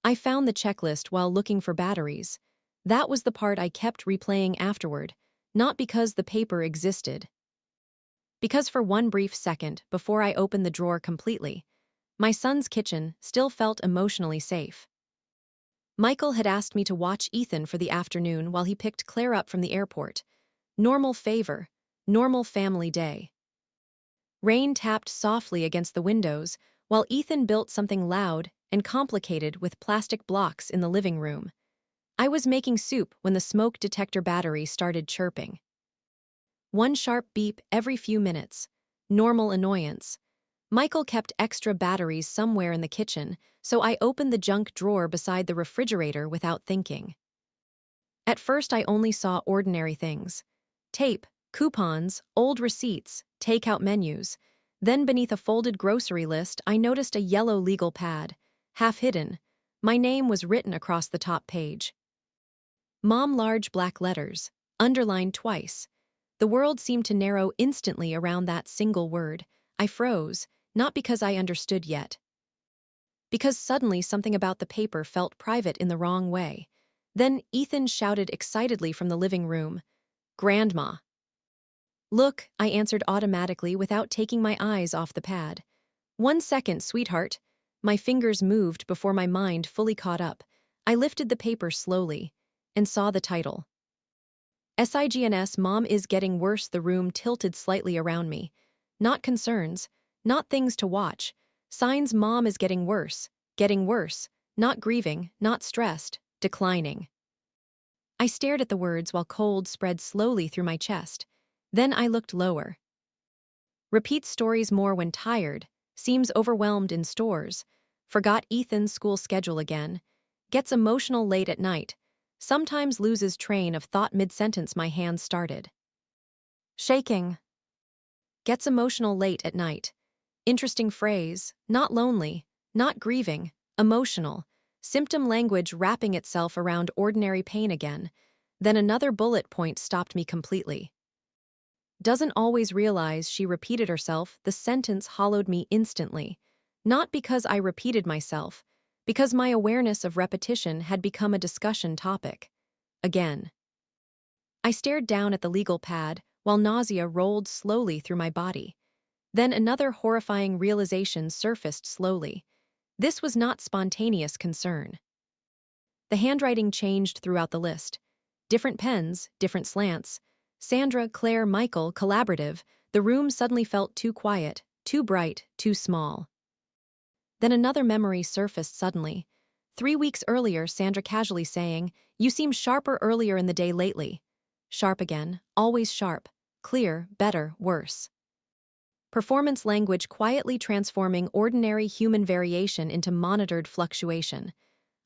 I found the checklist while looking for batteries. That was the part I kept replaying afterward, not because the paper existed. Because for one brief second, before I opened the drawer completely, my son's kitchen still felt emotionally safe. Michael had asked me to watch Ethan for the afternoon while he picked Claire up from the airport. Normal favor, normal family day. Rain tapped softly against the windows while Ethan built something loud and complicated with plastic blocks in the living room. I was making soup when the smoke detector battery started chirping. One sharp beep every few minutes. Normal annoyance. Michael kept extra batteries somewhere in the kitchen, so I opened the junk drawer beside the refrigerator without thinking. At first, I only saw ordinary things. Tape, coupons, old receipts, takeout menus. Then beneath a folded grocery list, I noticed a yellow legal pad, half hidden. My name was written across the top page. Mom, large black letters, underlined twice. The world seemed to narrow instantly around that single word. I froze, not because I understood yet. Because suddenly something about the paper felt private in the wrong way. Then Ethan shouted excitedly from the living room, "Grandma." "Look," I answered automatically without taking my eyes off the pad. "1 second, sweetheart." My fingers moved before my mind fully caught up. I lifted the paper slowly and saw the title. SIGNS, Mom is getting worse. The room tilted slightly around me. Not concerns, not things to watch. Signs: Mom is getting worse, getting worse. Not grieving, not stressed, declining. I stared at the words while cold spread slowly through my chest. Then I looked lower. Repeats stories more when tired, seems overwhelmed in stores, forgot Ethan's school schedule again, gets emotional late at night, sometimes loses train of thought mid-sentence. My hands started shaking. Gets emotional late at night. Interesting phrase, not lonely, not grieving, emotional. Symptom language wrapping itself around ordinary pain again. Then another bullet point stopped me completely. Doesn't always realize, she repeated herself. The sentence hollowed me instantly. Not because I repeated myself, because my awareness of repetition had become a discussion topic. Again. I stared down at the legal pad while nausea rolled slowly through my body. Then another horrifying realization surfaced slowly. This was not spontaneous concern. The handwriting changed throughout the list. Different pens, different slants. Sandra, Claire, Michael, collaborative. The room suddenly felt too quiet, too bright, too small. Then another memory surfaced suddenly. 3 weeks earlier, Sandra casually saying, "You seem sharper earlier in the day lately." Sharp again, always sharp. Clear, better, worse. Performance language quietly transforming ordinary human variation into monitored fluctuation.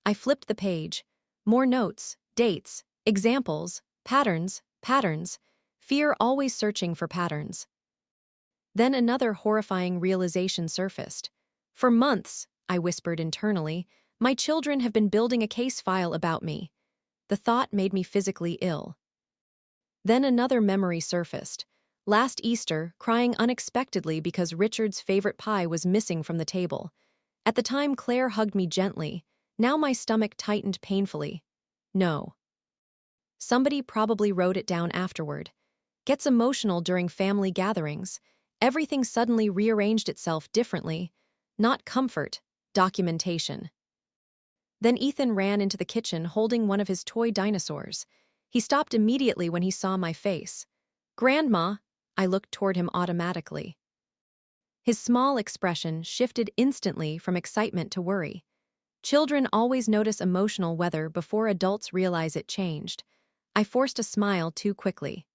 I flipped the page. More notes, dates, examples, patterns, patterns. Fear always searching for patterns. Then another horrifying realization surfaced. For months, I whispered internally, my children have been building a case file about me. The thought made me physically ill. Then another memory surfaced. Last Easter, crying unexpectedly because Richard's favorite pie was missing from the table. At the time, Claire hugged me gently. Now my stomach tightened painfully. No. Somebody probably wrote it down afterward. Gets emotional during family gatherings. Everything suddenly rearranged itself differently. Not comfort, documentation. Then Ethan ran into the kitchen holding one of his toy dinosaurs. He stopped immediately when he saw my face. "Grandma," I looked toward him automatically. His small expression shifted instantly from excitement to worry. Children always notice emotional weather before adults realize it changed. I forced a smile too quickly.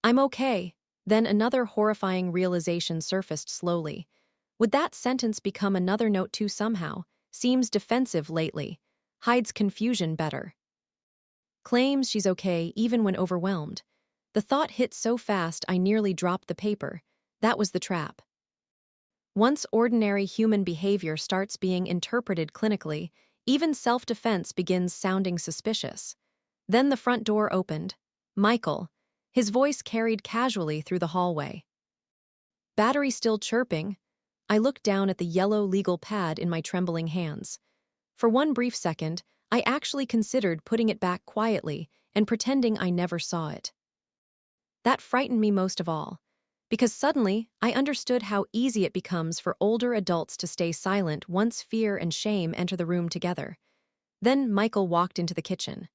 "I'm okay." Then another horrifying realization surfaced slowly. Would that sentence become another note too somehow? Seems defensive lately. Hides confusion better. Claims she's okay even when overwhelmed. The thought hit so fast I nearly dropped the paper. That was the trap. Once ordinary human behavior starts being interpreted clinically, even self-defense begins sounding suspicious. Then the front door opened. Michael. His voice carried casually through the hallway. "Battery still chirping?" I looked down at the yellow legal pad in my trembling hands. For one brief second, I actually considered putting it back quietly and pretending I never saw it. That frightened me most of all, because suddenly I understood how easy it becomes for older adults to stay silent once fear and shame enter the room together. Then Michael walked into the kitchen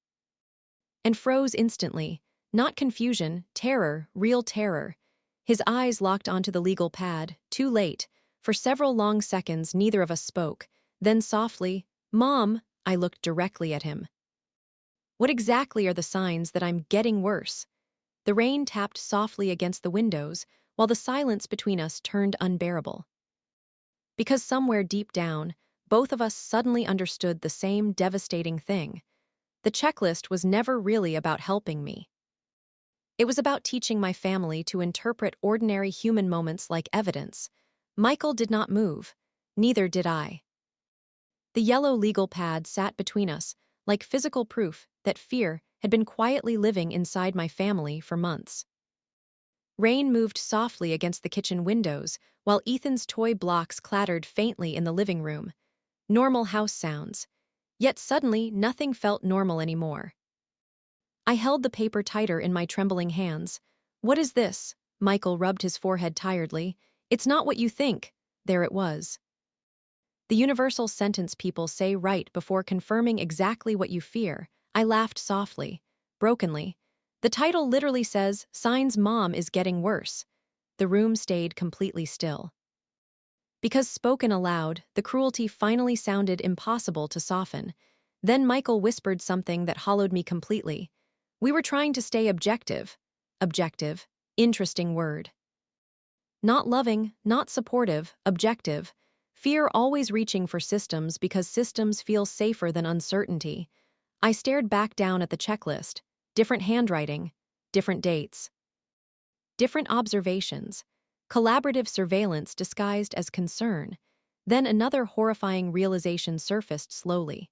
and froze instantly, not confusion, terror, real terror. His eyes locked onto the legal pad, too late. For several long seconds, neither of us spoke. Then softly, "Mom," I looked directly at him. "What exactly are the signs that I'm getting worse?" The rain tapped softly against the windows, while the silence between us turned unbearable. Because somewhere deep down, both of us suddenly understood the same devastating thing. The checklist was never really about helping me. It was about teaching my family to interpret ordinary human moments like evidence. Michael did not move. Neither did I. The yellow legal pad sat between us, like physical proof that fear had been quietly living inside my family for months. Rain moved softly against the kitchen windows, while Ethan's toy blocks clattered faintly in the living room. Normal house sounds. Yet suddenly, nothing felt normal anymore. I held the paper tighter in my trembling hands. "What is this?" Michael rubbed his forehead tiredly. "It's not what you think." There it was. The universal sentence people say right before confirming exactly what you fear. I laughed softly, brokenly. The title literally says, "Signs Mom is Getting Worse." The room stayed completely still. Because spoken aloud, the cruelty finally sounded impossible to soften. Then Michael whispered something that hollowed me completely. "We were trying to stay objective." Objective. Interesting word. Not loving, not supportive, objective. Fear always reaching for systems because systems feel safer than uncertainty. I stared back down at the checklist. Different handwriting. Different dates. Different observations. Collaborative surveillance disguised as concern. Then another horrifying realization surfaced slowly.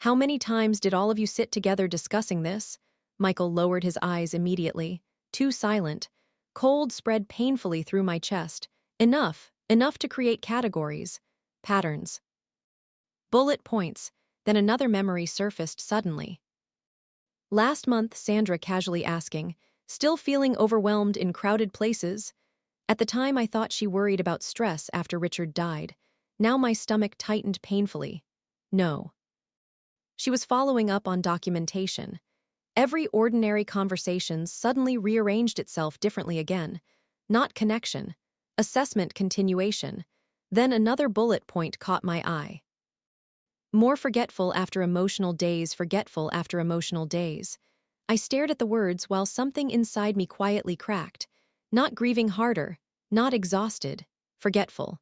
"How many times did all of you sit together discussing this?" Michael lowered his eyes immediately. Too silent. Cold spread painfully through my chest. Enough to create categories. Patterns. Bullet points. Then another memory surfaced suddenly. Last month, Sandra casually asking, "Still feeling overwhelmed in crowded places?" At the time, I thought she worried about stress after Richard died. Now my stomach tightened painfully. No. She was following up on documentation. Every ordinary conversation suddenly rearranged itself differently again. Not connection. Assessment continuation. Then another bullet point caught my eye. More forgetful after emotional days, forgetful after emotional days. I stared at the words while something inside me quietly cracked. Not grieving harder, not exhausted, forgetful.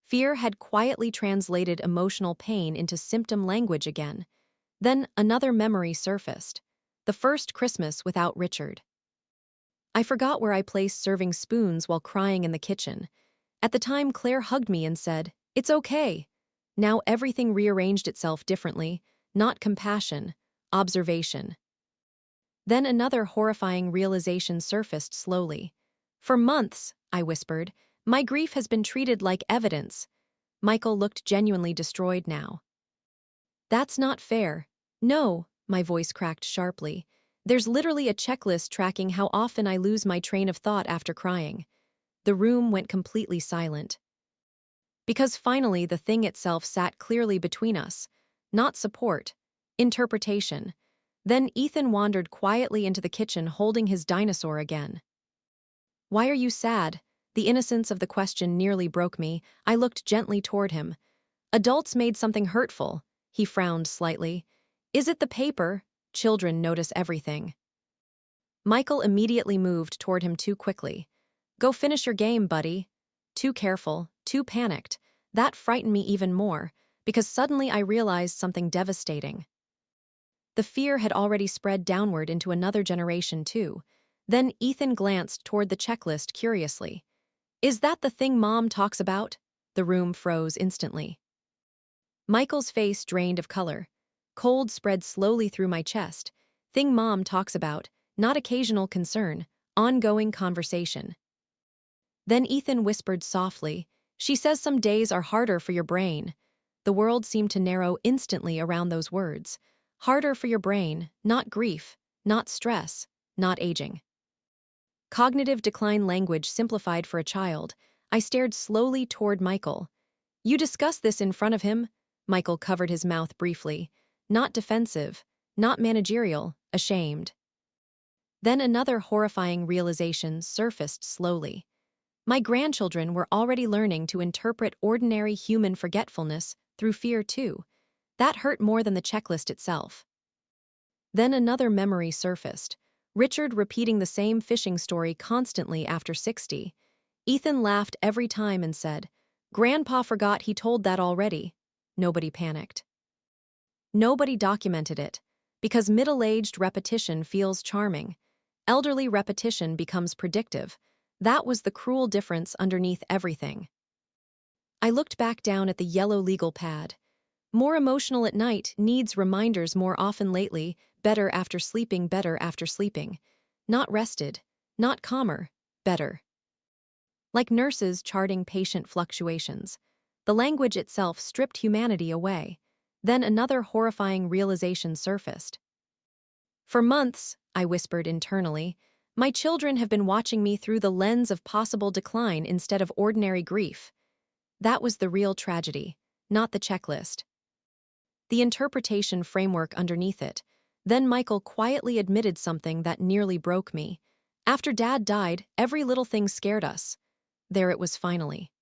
Fear had quietly translated emotional pain into symptom language again. Then another memory surfaced. The first Christmas without Richard. I forgot where I placed serving spoons while crying in the kitchen. At the time, Claire hugged me and said, "It's okay." Now everything rearranged itself differently, not compassion, observation. Then another horrifying realization surfaced slowly. "For months," I whispered, "my grief has been treated like evidence." Michael looked genuinely destroyed now. "That's not fair." "No," my voice cracked sharply. "There's literally a checklist tracking how often I lose my train of thought after crying." The room went completely silent. Because finally the thing itself sat clearly between us. Not support. Interpretation. Then Ethan wandered quietly into the kitchen holding his dinosaur again. "Why are you sad?" The innocence of the question nearly broke me. I looked gently toward him. "Adults made something hurtful." He frowned slightly. "Is it the paper?" Children notice everything. Michael immediately moved toward him too quickly. "Go finish your game, buddy." Too careful, too panicked. That frightened me even more, because suddenly I realized something devastating. The fear had already spread downward into another generation too. Then Ethan glanced toward the checklist curiously. "Is that the thing Mom talks about?" The room froze instantly. Michael's face drained of color. Cold spread slowly through my chest. "Thing Mom talks about, not occasional concern, ongoing conversation." Then Ethan whispered softly, "She says some days are harder for your brain." The world seemed to narrow instantly around those words. Harder for your brain, not grief, not stress, not aging. Cognitive decline language simplified for a child. I stared slowly toward Michael. You discussed this in front of him? Michael covered his mouth briefly. Not defensive, not managerial, ashamed. Then another horrifying realization surfaced slowly. My grandchildren were already learning to interpret ordinary human forgetfulness through fear too. That hurt more than the checklist itself. Then another memory surfaced. Richard repeating the same fishing story constantly after 60. Ethan laughed every time and said, "Grandpa forgot he told that already." Nobody panicked. Nobody documented it, because middle-aged repetition feels charming. Elderly repetition becomes predictive. That was the cruel difference underneath everything. I looked back down at the yellow legal pad. More emotional at night, needs reminders more often lately, better after sleeping, better after sleeping. Not rested, not calmer, better. Like nurses charting patient fluctuations. The language itself stripped humanity away. Then another horrifying realization surfaced. For months, I whispered internally, my children have been watching me through the lens of possible decline instead of ordinary grief. That was the real tragedy, not the checklist. The interpretation framework underneath it. Then Michael quietly admitted something that nearly broke me. After Dad died, every little thing scared us. There it was finally.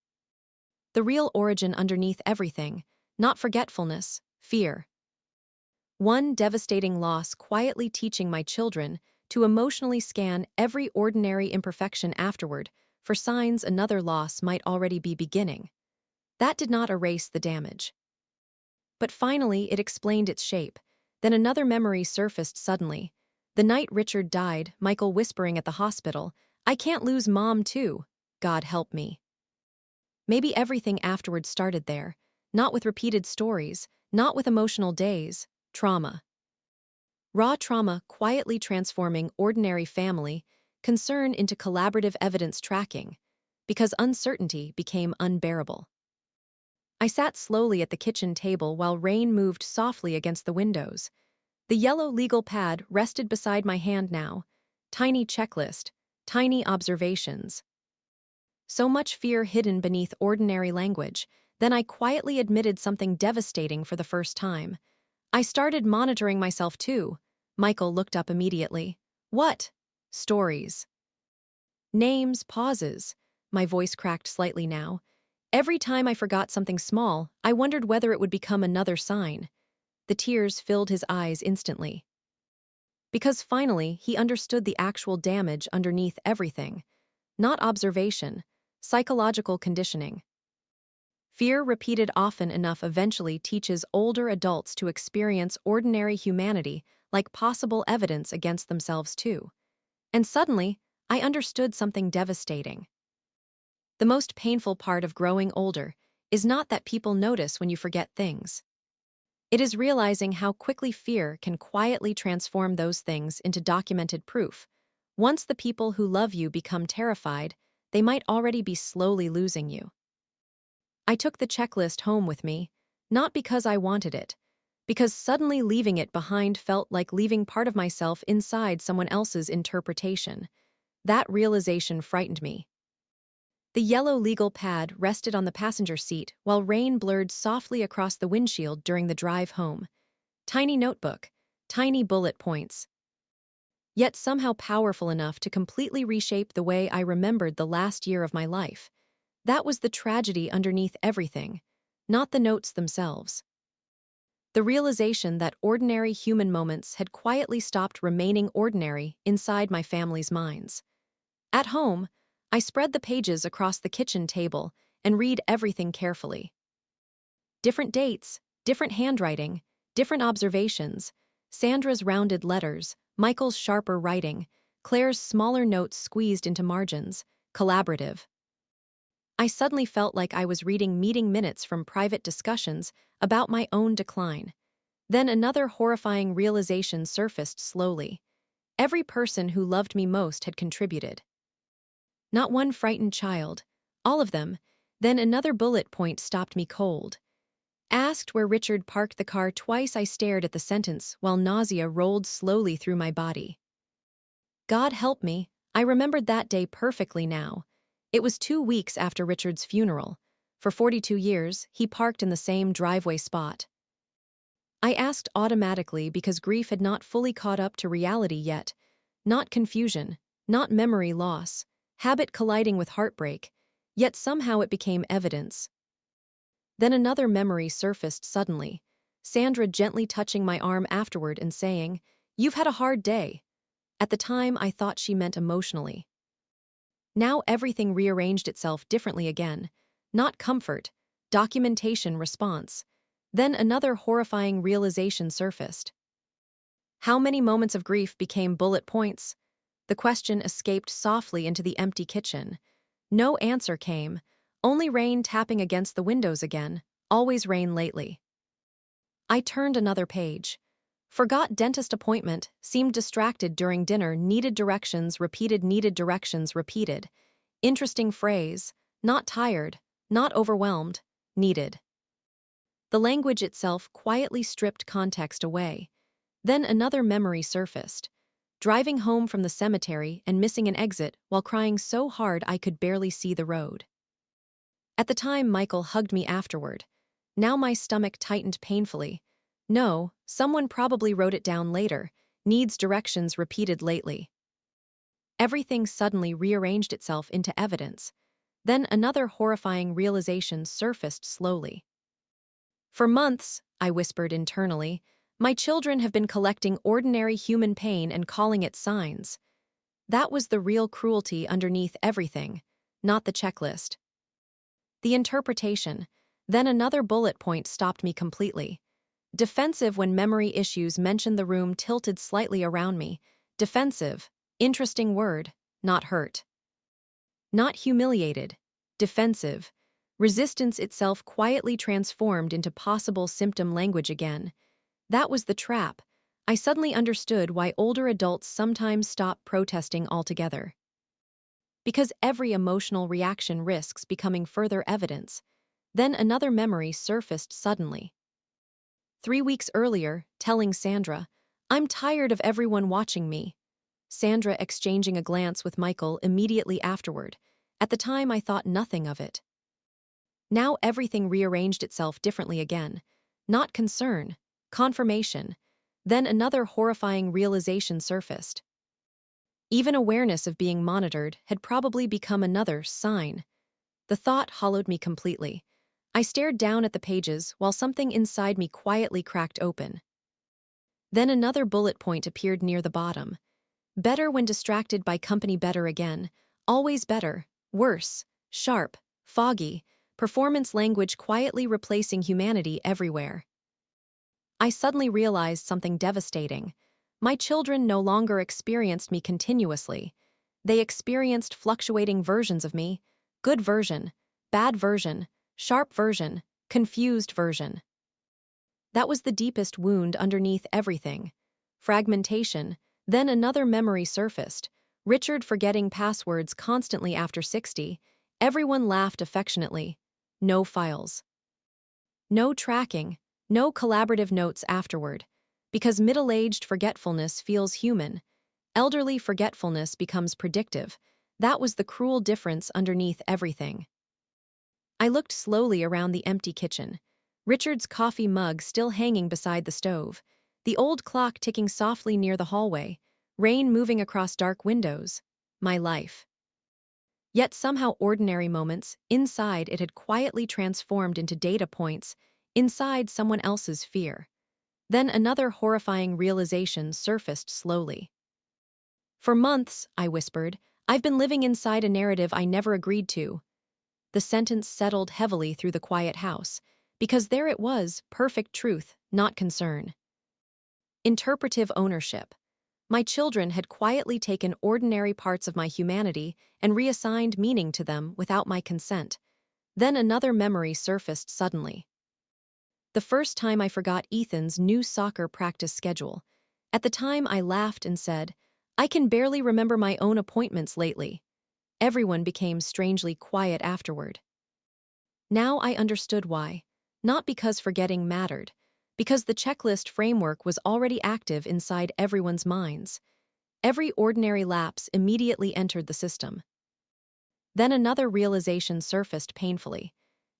The real origin underneath everything, not forgetfulness, fear. One devastating loss quietly teaching my children to emotionally scan every ordinary imperfection afterward for signs another loss might already be beginning. That did not erase the damage. But finally, it explained its shape. Then another memory surfaced suddenly. The night Richard died, Michael whispering at the hospital, "I can't lose Mom too. God help me." Maybe everything afterward started there, not with repeated stories, not with emotional days, trauma. Raw trauma quietly transforming ordinary family concern into collaborative evidence tracking, because uncertainty became unbearable. I sat slowly at the kitchen table while rain moved softly against the windows. The yellow legal pad rested beside my hand now. Tiny checklist, tiny observations. So much fear hidden beneath ordinary language. Then I quietly admitted something devastating for the first time. I started monitoring myself too. Michael looked up immediately. What? Stories. Names, pauses. My voice cracked slightly now. Every time I forgot something small, I wondered whether it would become another sign. The tears filled his eyes instantly. Because finally, he understood the actual damage underneath everything. Not observation, psychological conditioning. Fear repeated often enough eventually teaches older adults to experience ordinary humanity like possible evidence against themselves too. And suddenly, I understood something devastating. The most painful part of growing older is not that people notice when you forget things. It is realizing how quickly fear can quietly transform those things into documented proof. Once the people who love you become terrified, they might already be slowly losing you. I took the checklist home with me, not because I wanted it, because suddenly leaving it behind felt like leaving part of myself inside someone else's interpretation. That realization frightened me. The yellow legal pad rested on the passenger seat while rain blurred softly across the windshield during the drive home. Tiny notebook, tiny bullet points, yet somehow powerful enough to completely reshape the way I remembered the last year of my life. That was the tragedy underneath everything, not the notes themselves. The realization that ordinary human moments had quietly stopped remaining ordinary inside my family's minds. At home, I spread the pages across the kitchen table and read everything carefully. Different dates, different handwriting, different observations, Sandra's rounded letters, Michael's sharper writing, Claire's smaller notes squeezed into margins, collaborative. I suddenly felt like I was reading meeting minutes from private discussions about my own decline. Then another horrifying realization surfaced slowly. Every person who loved me most had contributed. Not one frightened child, all of them. Then another bullet point stopped me cold. Asked where Richard parked the car twice. I stared at the sentence while nausea rolled slowly through my body. God help me, I remembered that day perfectly now. It was 2 weeks after Richard's funeral. For 42 years, he parked in the same driveway spot. I asked automatically because grief had not fully caught up to reality yet. Not confusion, not memory loss, habit colliding with heartbreak, yet somehow it became evidence. Then another memory surfaced suddenly, Sandra gently touching my arm afterward and saying, "You've had a hard day." At the time, I thought she meant emotionally. Now everything rearranged itself differently again. Not comfort, documentation, response. Then another horrifying realization surfaced. How many moments of grief became bullet points? The question escaped softly into the empty kitchen. No answer came, only rain tapping against the windows again, always rain lately. I turned another page. Forgot dentist appointment, seemed distracted during dinner, needed directions, repeated. Interesting phrase, not tired, not overwhelmed, needed. The language itself quietly stripped context away. Then another memory surfaced. Driving home from the cemetery and missing an exit while crying so hard I could barely see the road. At the time, Michael hugged me afterward. Now my stomach tightened painfully. No, someone probably wrote it down later. Needs directions repeated lately. Everything suddenly rearranged itself into evidence. Then another horrifying realization surfaced slowly. For months, I whispered internally, my children have been collecting ordinary human pain and calling it signs. That was the real cruelty underneath everything, not the checklist. The interpretation. Then another bullet point stopped me completely. Defensive when memory issues mentioned the room tilted slightly around me. Defensive. Interesting word, not hurt. Not humiliated. Defensive. Resistance itself quietly transformed into possible symptom language again. That was the trap. I suddenly understood why older adults sometimes stop protesting altogether. Because every emotional reaction risks becoming further evidence. Then another memory surfaced suddenly. 3 weeks earlier, telling Sandra, "I'm tired of everyone watching me." Sandra exchanging a glance with Michael immediately afterward. At the time, I thought nothing of it. Now everything rearranged itself differently again. Not concern, confirmation. Then another horrifying realization surfaced. Even awareness of being monitored had probably become another sign. The thought hollowed me completely. I stared down at the pages while something inside me quietly cracked open. Then another bullet point appeared near the bottom. Better when distracted by company, better again. Always better, worse, sharp, foggy, performance language quietly replacing humanity everywhere. I suddenly realized something devastating. My children no longer experienced me continuously. They experienced fluctuating versions of me: good version, bad version, sharp version, confused version. That was the deepest wound underneath everything. Fragmentation. Then another memory surfaced. Richard forgetting passwords constantly after 60. Everyone laughed affectionately. No files. No tracking. No collaborative notes afterward. Because middle-aged forgetfulness feels human. Elderly forgetfulness becomes predictive. That was the cruel difference underneath everything. I looked slowly around the empty kitchen. Richard's coffee mug still hanging beside the stove. The old clock ticking softly near the hallway. Rain moving across dark windows. My life. Yet somehow ordinary moments, inside it had quietly transformed into data points, inside someone else's fear. Then another horrifying realization surfaced slowly. For months, I whispered, I've been living inside a narrative I never agreed to. The sentence settled heavily through the quiet house, because there it was, perfect truth, not concern. Interpretive ownership. My children had quietly taken ordinary parts of my humanity and reassigned meaning to them without my consent. Then another memory surfaced suddenly. The first time I forgot Ethan's new soccer practice schedule. At the time I laughed and said, I can barely remember my own appointments lately. Everyone became strangely quiet afterward. Now I understood why. not because forgetting mattered, because the checklist framework was already active inside everyone's minds. Every ordinary lapse immediately entered the system. Then another realization surfaced painfully.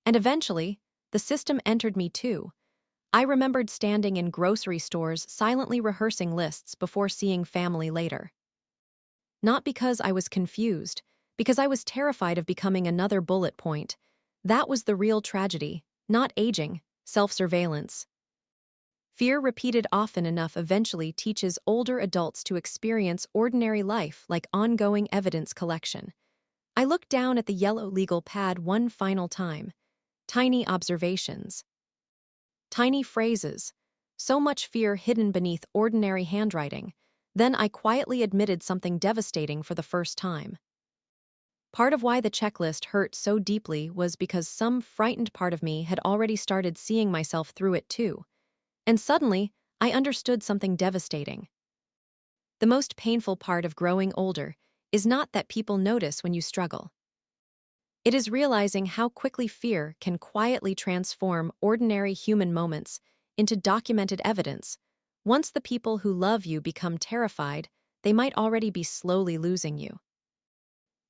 And eventually, the system entered me too. I remembered standing in grocery stores silently rehearsing lists before seeing family later. Not because I was confused, because I was terrified of becoming another bullet point. That was the real tragedy, not aging, self-surveillance. Fear repeated often enough eventually teaches older adults to experience ordinary life like ongoing evidence collection. I looked down at the yellow legal pad one final time. Tiny observations. Tiny phrases. So much fear hidden beneath ordinary handwriting. Then I quietly admitted something devastating for the first time. Part of why the checklist hurt so deeply was because some frightened part of me had already started seeing myself through it too. And suddenly, I understood something devastating. The most painful part of growing older is not that people notice when you struggle. It is realizing how quickly fear can quietly transform ordinary human moments into documented evidence. Once the people who love you become terrified, they might already be slowly losing you.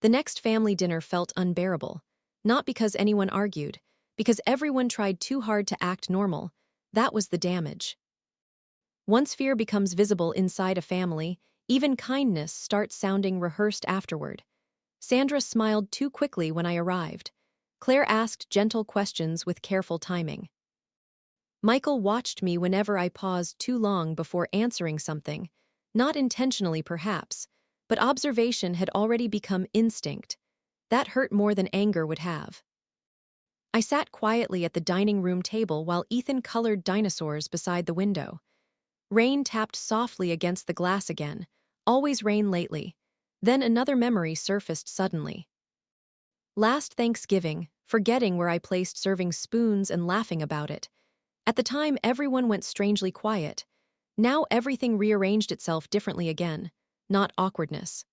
The next family dinner felt unbearable, not because anyone argued, because everyone tried too hard to act normal. That was the damage. Once fear becomes visible inside a family, even kindness starts sounding rehearsed afterward. Sandra smiled too quickly when I arrived. Claire asked gentle questions with careful timing. Michael watched me whenever I paused too long before answering something, not intentionally perhaps, but observation had already become instinct. That hurt more than anger would have. I sat quietly at the dining room table while Ethan colored dinosaurs beside the window. Rain tapped softly against the glass again, always rain lately. Then another memory surfaced suddenly. Last Thanksgiving, forgetting where I placed serving spoons and laughing about it. At the time, everyone went strangely quiet. Now everything rearranged itself differently again, not awkwardness.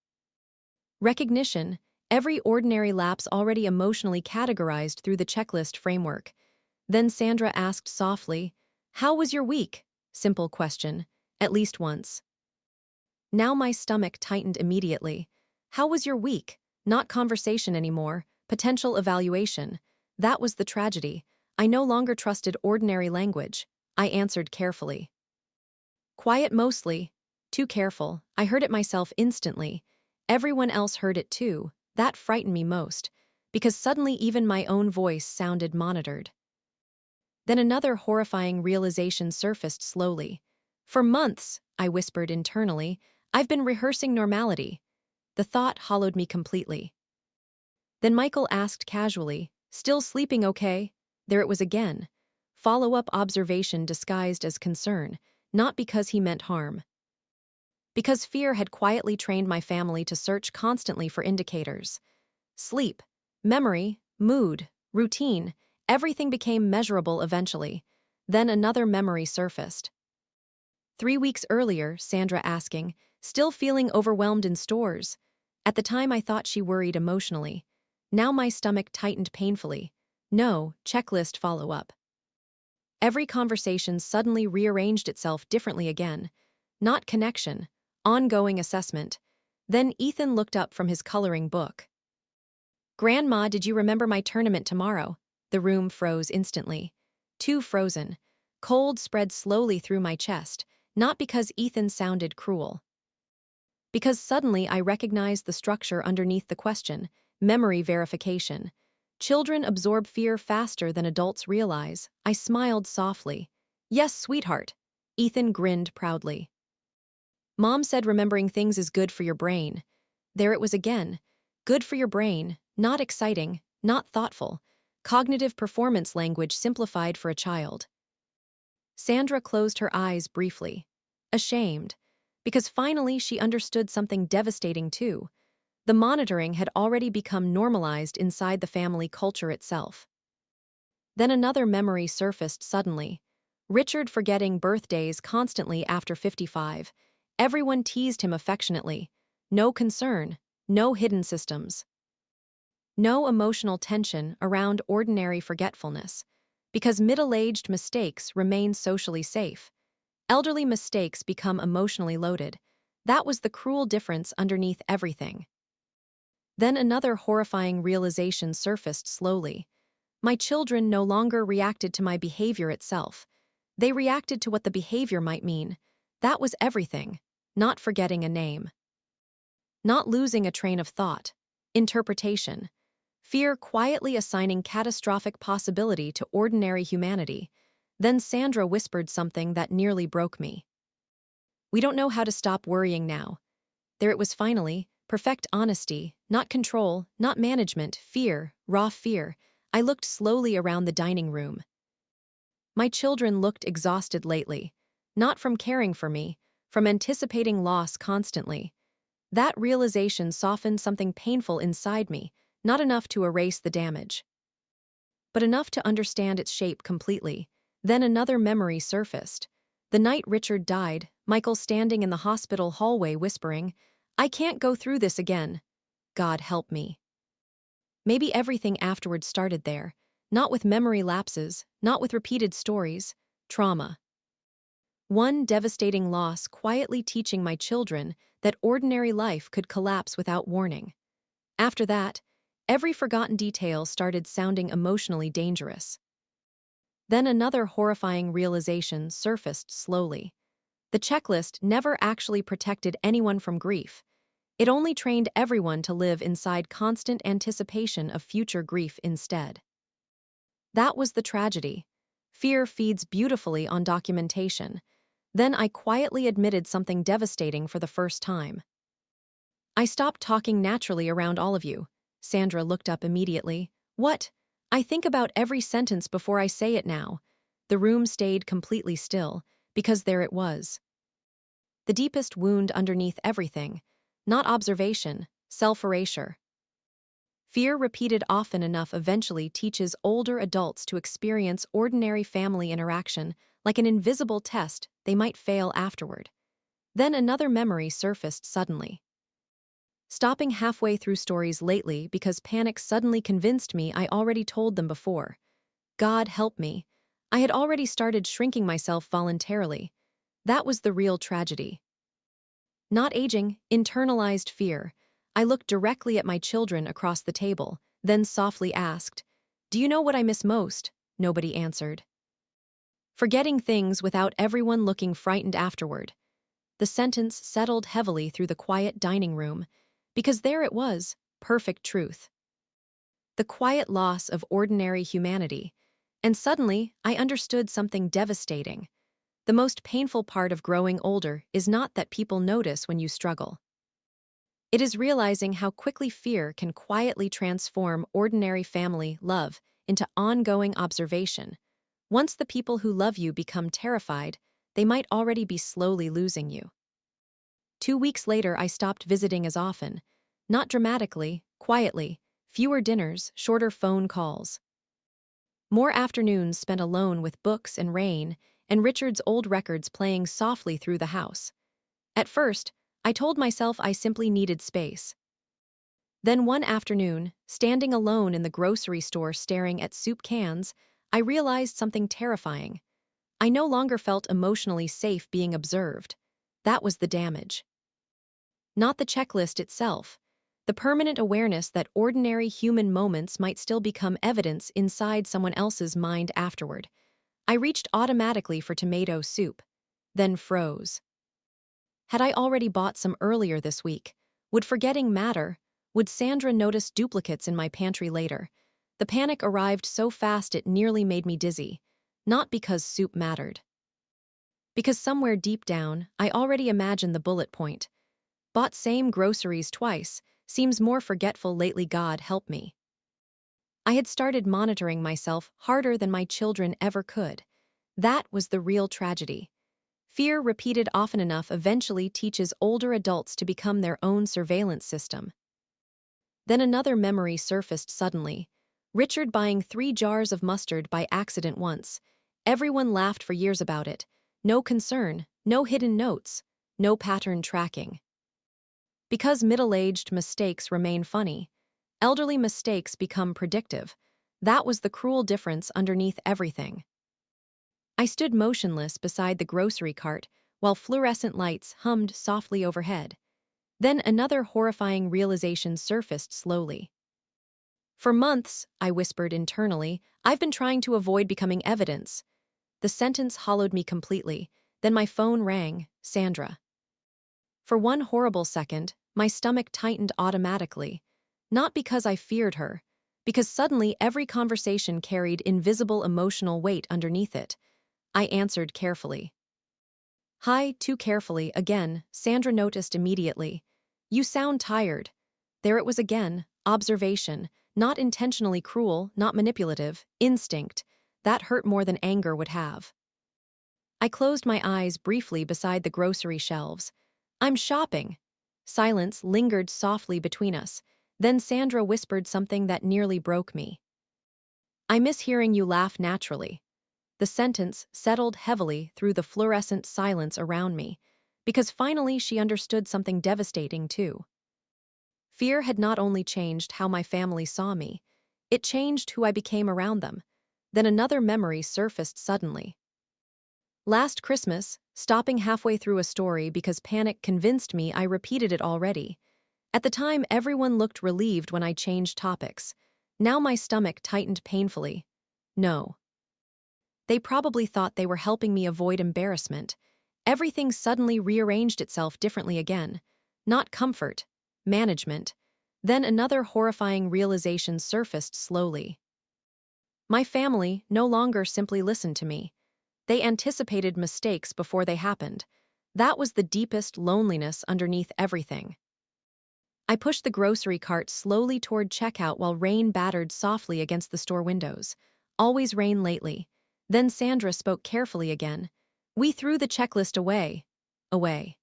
Recognition, every ordinary lapse already emotionally categorized through the checklist framework. Then Sandra asked softly, "How was your week?" Simple question, at least once. Now my stomach tightened immediately. How was your week? Not conversation anymore, potential evaluation. That was the tragedy. I no longer trusted ordinary language. I answered carefully. Quiet mostly. Too careful. I heard it myself instantly. Everyone else heard it too. That frightened me most, because suddenly even my own voice sounded monitored. Then another horrifying realization surfaced slowly. For months, I whispered internally, I've been rehearsing normality. The thought hollowed me completely. Then Michael asked casually, "Still sleeping okay?" There it was again. Follow-up observation disguised as concern, not because he meant harm. Because fear had quietly trained my family to search constantly for indicators. Sleep, memory, mood, routine, everything became measurable eventually. Then another memory surfaced. 3 weeks earlier, Sandra asking, "Still feeling overwhelmed in stores?" At the time I thought she worried emotionally. Now my stomach tightened painfully. No, checklist follow-up. Every conversation suddenly rearranged itself differently again. Not connection, ongoing assessment. Then Ethan looked up from his coloring book. "Grandma, did you remember my tournament tomorrow?" The room froze instantly. Too frozen. Cold spread slowly through my chest, not because Ethan sounded cruel. Because suddenly I recognized the structure underneath the question, memory verification. Children absorb fear faster than adults realize. I smiled softly. "Yes, sweetheart." Ethan grinned proudly. "Mom said remembering things is good for your brain." There it was again. Good for your brain, not exciting, not thoughtful. Cognitive performance language simplified for a child. Sandra closed her eyes briefly. Ashamed. Because finally she understood something devastating too. The monitoring had already become normalized inside the family culture itself. Then another memory surfaced suddenly. Richard forgetting birthdays constantly after 55. Everyone teased him affectionately. No concern, no hidden systems. No emotional tension around ordinary forgetfulness. Because middle-aged mistakes remain socially safe. Elderly mistakes become emotionally loaded. That was the cruel difference underneath everything. Then another horrifying realization surfaced slowly. My children no longer reacted to my behavior itself. They reacted to what the behavior might mean. That was everything. Not forgetting a name. Not losing a train of thought. Interpretation. Fear quietly assigning catastrophic possibility to ordinary humanity. Then Sandra whispered something that nearly broke me. We don't know how to stop worrying now. There it was finally, perfect honesty, not control, not management, fear, raw fear. I looked slowly around the dining room. My children looked exhausted lately, not from caring for me, from anticipating loss constantly. That realization softened something painful inside me, not enough to erase the damage, but enough to understand its shape completely. Then another memory surfaced. The night Richard died, Michael standing in the hospital hallway whispering, "I can't go through this again. God help me." Maybe everything afterward started there, not with memory lapses, not with repeated stories, trauma. One devastating loss quietly teaching my children that ordinary life could collapse without warning. After that, every forgotten detail started sounding emotionally dangerous. Then another horrifying realization surfaced slowly. The checklist never actually protected anyone from grief. It only trained everyone to live inside constant anticipation of future grief instead. That was the tragedy. Fear feeds beautifully on documentation. Then I quietly admitted something devastating for the first time. I stopped talking naturally around all of you. Sandra looked up immediately. What? I think about every sentence before I say it now. The room stayed completely still, because there it was. The deepest wound underneath everything. Not observation, self-erasure. Fear repeated often enough eventually teaches older adults to experience ordinary family interaction like an invisible test they might fail afterward. Then another memory surfaced suddenly. Stopping halfway through stories lately because panic suddenly convinced me I already told them before. God help me. I had already started shrinking myself voluntarily. That was the real tragedy. Not aging, internalized fear. I looked directly at my children across the table, then softly asked, "Do you know what I miss most?" Nobody answered. Forgetting things without everyone looking frightened afterward. The sentence settled heavily through the quiet dining room, because there it was, perfect truth. The quiet loss of ordinary humanity. And suddenly, I understood something devastating. The most painful part of growing older is not that people notice when you struggle. It is realizing how quickly fear can quietly transform ordinary family love into ongoing observation. Once the people who love you become terrified, they might already be slowly losing you. 2 weeks later, I stopped visiting as often. Not dramatically, quietly, fewer dinners, shorter phone calls. More afternoons spent alone with books and rain, and Richard's old records playing softly through the house. At first, I told myself I simply needed space. Then one afternoon, standing alone in the grocery store staring at soup cans, I realized something terrifying. I no longer felt emotionally safe being observed. That was the damage. Not the checklist itself. The permanent awareness that ordinary human moments might still become evidence inside someone else's mind afterward. I reached automatically for tomato soup, then froze. Had I already bought some earlier this week? Would forgetting matter? Would Sandra notice duplicates in my pantry later? The panic arrived so fast it nearly made me dizzy. Not because soup mattered. Because somewhere deep down, I already imagined the bullet point. Bought same groceries twice, seems more forgetful lately, God help me. I had started monitoring myself harder than my children ever could. That was the real tragedy. Fear repeated often enough eventually teaches older adults to become their own surveillance system. Then another memory surfaced suddenly. Richard buying 3 jars of mustard by accident once. Everyone laughed for years about it. No concern, no hidden notes, no pattern tracking. Because middle-aged mistakes remain funny, elderly mistakes become predictive. That was the cruel difference underneath everything. I stood motionless beside the grocery cart while fluorescent lights hummed softly overhead. Then another horrifying realization surfaced slowly. For months, I whispered internally, I've been trying to avoid becoming evidence. The sentence hollowed me completely. Then my phone rang, Sandra. For one horrible second, my stomach tightened automatically. Not because I feared her, because suddenly every conversation carried invisible emotional weight underneath it. I answered carefully. Hi, too carefully, again, Sandra noticed immediately. You sound tired. There it was again, observation, not intentionally cruel, not manipulative, instinct. That hurt more than anger would have. I closed my eyes briefly beside the grocery shelves. I'm shopping. Silence lingered softly between us. Then Sandra whispered something that nearly broke me. I miss hearing you laugh naturally. The sentence settled heavily through the fluorescent silence around me, because finally she understood something devastating too. Fear had not only changed how my family saw me, it changed who I became around them. Then another memory surfaced suddenly. Last Christmas, stopping halfway through a story because panic convinced me I repeated it already. At the time, everyone looked relieved when I changed topics. Now my stomach tightened painfully. No. They probably thought they were helping me avoid embarrassment. Everything suddenly rearranged itself differently again. Not comfort, management. Then another horrifying realization surfaced slowly. My family no longer simply listened to me. They anticipated mistakes before they happened. That was the deepest loneliness underneath everything. I pushed the grocery cart slowly toward checkout while rain battered softly against the store windows. Always rain lately. Then Sandra spoke carefully again. We threw the checklist away. Away.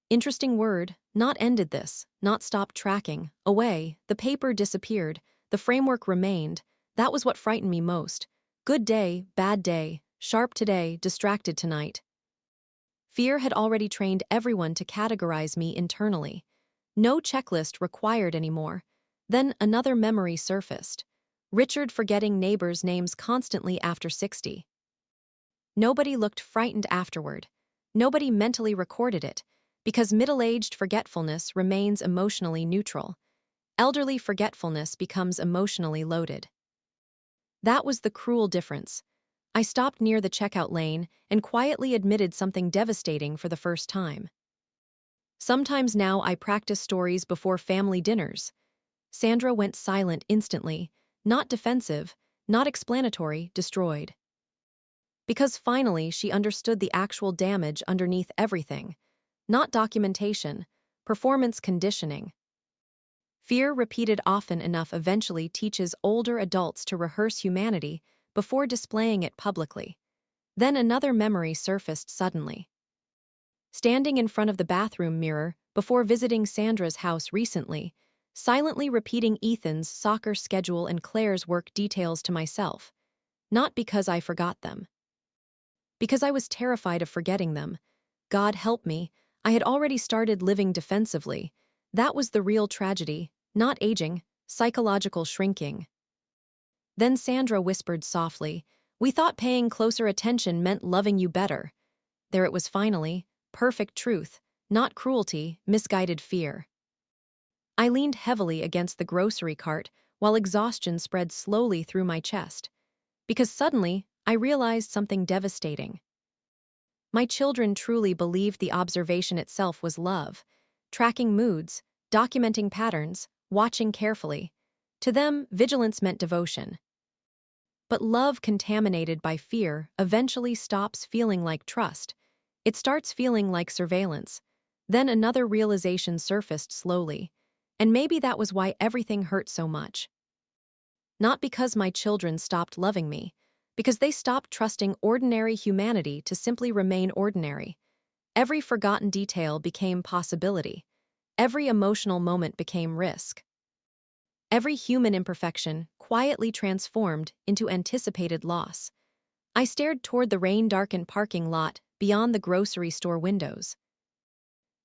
Interesting word, not ended this, not stopped tracking. Away, the paper disappeared, the framework remained. That was what frightened me most. Good day, bad day, sharp today, distracted tonight. Fear had already trained everyone to categorize me internally. No checklist required anymore. Then another memory surfaced. Richard forgetting neighbors' names constantly after 60. Nobody looked frightened afterward. Nobody mentally recorded it, because middle-aged forgetfulness remains emotionally neutral. Elderly forgetfulness becomes emotionally loaded. That was the cruel difference. I stopped near the checkout lane and quietly admitted something devastating for the first time. Sometimes now I practice stories before family dinners. Sandra went silent instantly, not defensive, not explanatory, destroyed. Because finally she understood the actual damage underneath everything. Not documentation, performance conditioning. Fear repeated often enough eventually teaches older adults to rehearse humanity before displaying it publicly. Then another memory surfaced suddenly. Standing in front of the bathroom mirror before visiting Sandra's house recently, silently repeating Ethan's soccer schedule and Claire's work details to myself. Not because I forgot them. Because I was terrified of forgetting them. God help me, I had already started living defensively. That was the real tragedy, not aging, psychological shrinking. Then Sandra whispered softly, we thought paying closer attention meant loving you better. There it was finally, perfect truth, not cruelty, misguided fear. I leaned heavily against the grocery cart while exhaustion spread slowly through my chest. Because suddenly, I realized something devastating. My children truly believed the observation itself was love, tracking moods, documenting patterns, watching carefully. To them, vigilance meant devotion. But love contaminated by fear eventually stops feeling like trust. It starts feeling like surveillance. Then another realization surfaced slowly. And maybe that was why everything hurt so much. Not because my children stopped loving me, because they stopped trusting ordinary humanity to simply remain ordinary. Every forgotten detail became possibility. Every emotional moment became risk. Every human imperfection quietly transformed into anticipated loss. I stared toward the rain-darkened parking lot beyond the grocery store windows.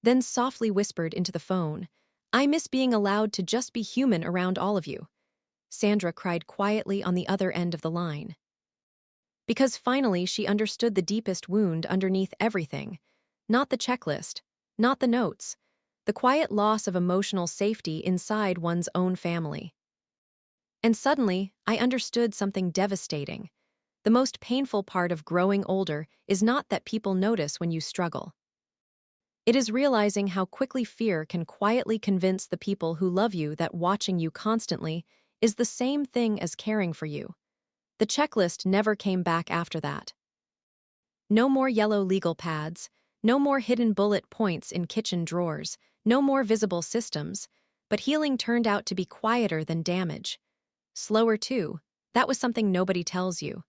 Then softly whispered into the phone, I miss being allowed to just be human around all of you. Sandra cried quietly on the other end of the line. Because finally she understood the deepest wound underneath everything. Not the checklist, not the notes, the quiet loss of emotional safety inside one's own family. And suddenly, I understood something devastating. The most painful part of growing older is not that people notice when you struggle. It is realizing how quickly fear can quietly convince the people who love you that watching you constantly is the same thing as caring for you. The checklist never came back after that. No more yellow legal pads, no more hidden bullet points in kitchen drawers, no more visible systems, but healing turned out to be quieter than damage. Slower too. That was something nobody tells you.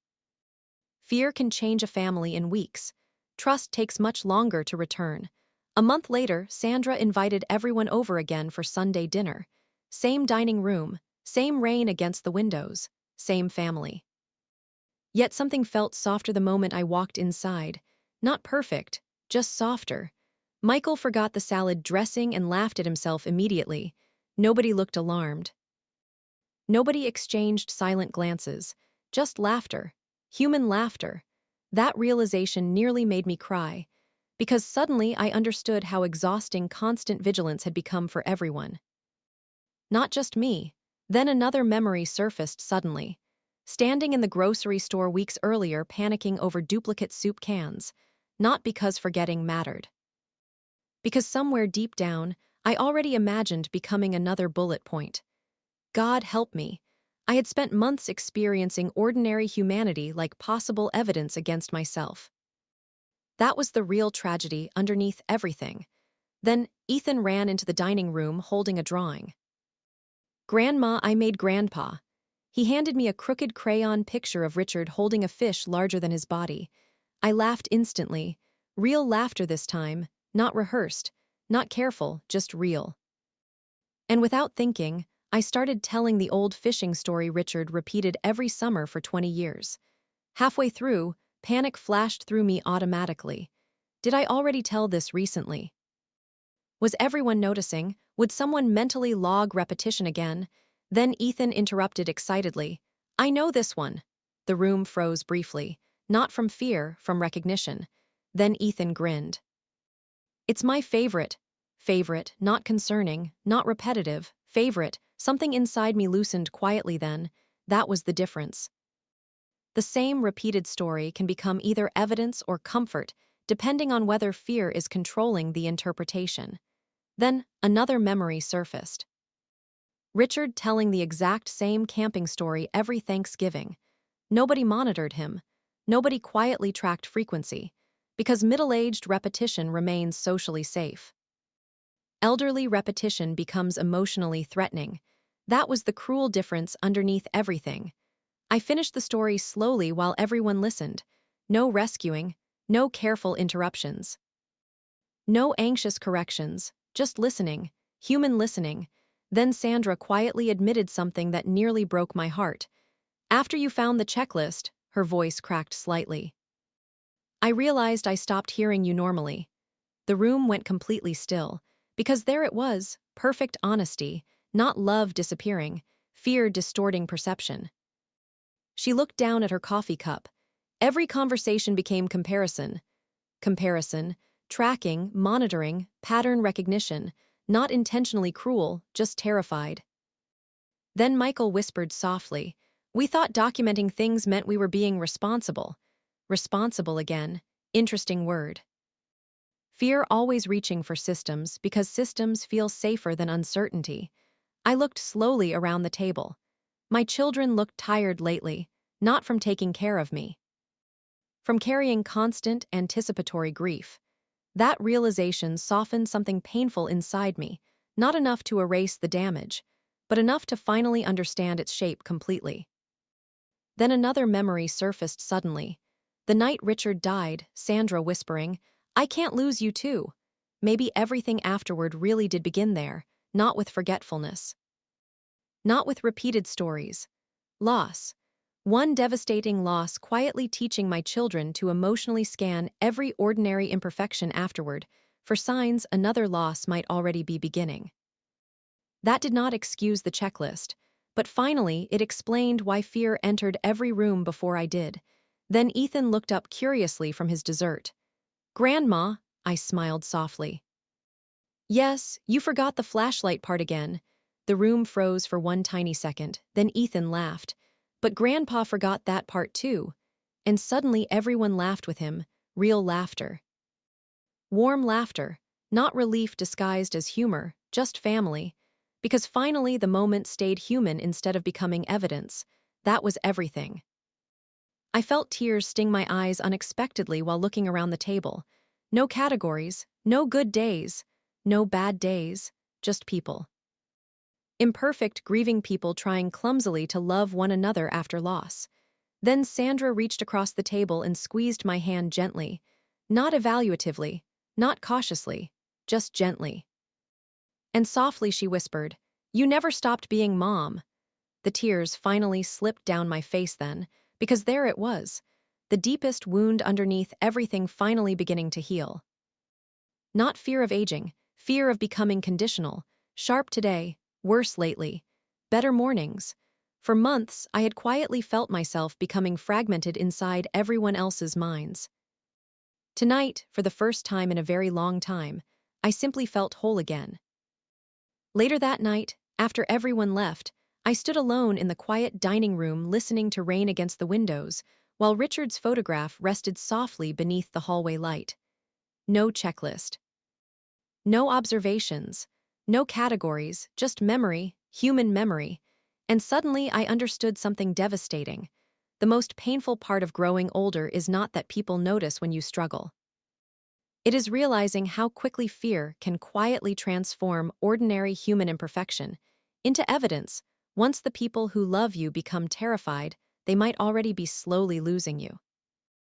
Fear can change a family in weeks. Trust takes much longer to return. A month later, Sandra invited everyone over again for Sunday dinner. Same dining room, same rain against the windows, same family. Yet something felt softer the moment I walked inside. Not perfect, just softer. Michael forgot the salad dressing and laughed at himself immediately. Nobody looked alarmed. Nobody exchanged silent glances. Just laughter. Human laughter. That realization nearly made me cry, because suddenly I understood how exhausting constant vigilance had become for everyone. Not just me. Then another memory surfaced suddenly. Standing in the grocery store weeks earlier panicking over duplicate soup cans. Not because forgetting mattered. Because somewhere deep down, I already imagined becoming another bullet point. God help me. I had spent months experiencing ordinary humanity like possible evidence against myself. That was the real tragedy underneath everything. Then Ethan ran into the dining room holding a drawing. "Grandma, I made Grandpa." He handed me a crooked crayon picture of Richard holding a fish larger than his body. I laughed instantly. Real laughter this time, not rehearsed, not careful, just real. And without thinking, I started telling the old fishing story Richard repeated every summer for 20 years. Halfway through, panic flashed through me automatically. Did I already tell this recently? Was everyone noticing? Would someone mentally log repetition again? Then Ethan interrupted excitedly. "I know this one." The room froze briefly, not from fear, from recognition. Then Ethan grinned. "It's my favorite." Favorite, not concerning, not repetitive. Favorite, something inside me loosened quietly then. That was the difference. The same repeated story can become either evidence or comfort, depending on whether fear is controlling the interpretation. Then, another memory surfaced. Richard telling the exact same camping story every Thanksgiving. Nobody monitored him. Nobody quietly tracked frequency, because middle-aged repetition remains socially safe. Elderly repetition becomes emotionally threatening. That was the cruel difference underneath everything. I finished the story slowly while everyone listened. No rescuing, no careful interruptions. No anxious corrections, just listening, human listening. Then Sandra quietly admitted something that nearly broke my heart. "After you found the checklist," her voice cracked slightly, "I realized I stopped hearing you normally." The room went completely still, because there it was, perfect honesty, not love disappearing, fear distorting perception. She looked down at her coffee cup. Every conversation became comparison. Comparison, tracking, monitoring, pattern recognition, not intentionally cruel, just terrified. Then Michael whispered softly, "We thought documenting things meant we were being responsible." Responsible again. Interesting word. Fear always reaching for systems because systems feel safer than uncertainty. I looked slowly around the table. My children looked tired lately, not from taking care of me, from carrying constant, anticipatory grief. That realization softened something painful inside me, not enough to erase the damage, but enough to finally understand its shape completely. Then another memory surfaced suddenly. The night Richard died, Sandra whispering, "I can't lose you too." Maybe everything afterward really did begin there, not with forgetfulness. Not with repeated stories. Loss. One devastating loss quietly teaching my children to emotionally scan every ordinary imperfection afterward, for signs another loss might already be beginning. That did not excuse the checklist, But finally, it explained why fear entered every room before I did. Then Ethan looked up curiously from his dessert. "Grandma," I smiled softly. "Yes, you forgot the flashlight part again." The room froze for one tiny second, then Ethan laughed. But Grandpa forgot that part too. And suddenly everyone laughed with him, real laughter. Warm laughter, not relief disguised as humor, just family. Because finally the moment stayed human instead of becoming evidence. That was everything. I felt tears sting my eyes unexpectedly while looking around the table. No categories, no good days, no bad days, just people. Imperfect, grieving people trying clumsily to love one another after loss. Then Sandra reached across the table and squeezed my hand gently. Not evaluatively, not cautiously, just gently. And softly she whispered, "You never stopped being Mom." The tears finally slipped down my face then, because there it was, the deepest wound underneath everything finally beginning to heal. Not fear of aging, fear of becoming conditional, sharp today, worse lately, better mornings. For months, I had quietly felt myself becoming fragmented inside everyone else's minds. Tonight, for the first time in a very long time, I simply felt whole again. Later that night, after everyone left, I stood alone in the quiet dining room listening to rain against the windows, while Richard's photograph rested softly beneath the hallway light. No checklist. No observations. No categories, just memory, human memory. And suddenly I understood something devastating. The most painful part of growing older is not that people notice when you struggle. It is realizing how quickly fear can quietly transform ordinary human imperfection into evidence. Once the people who love you become terrified, they might already be slowly losing you.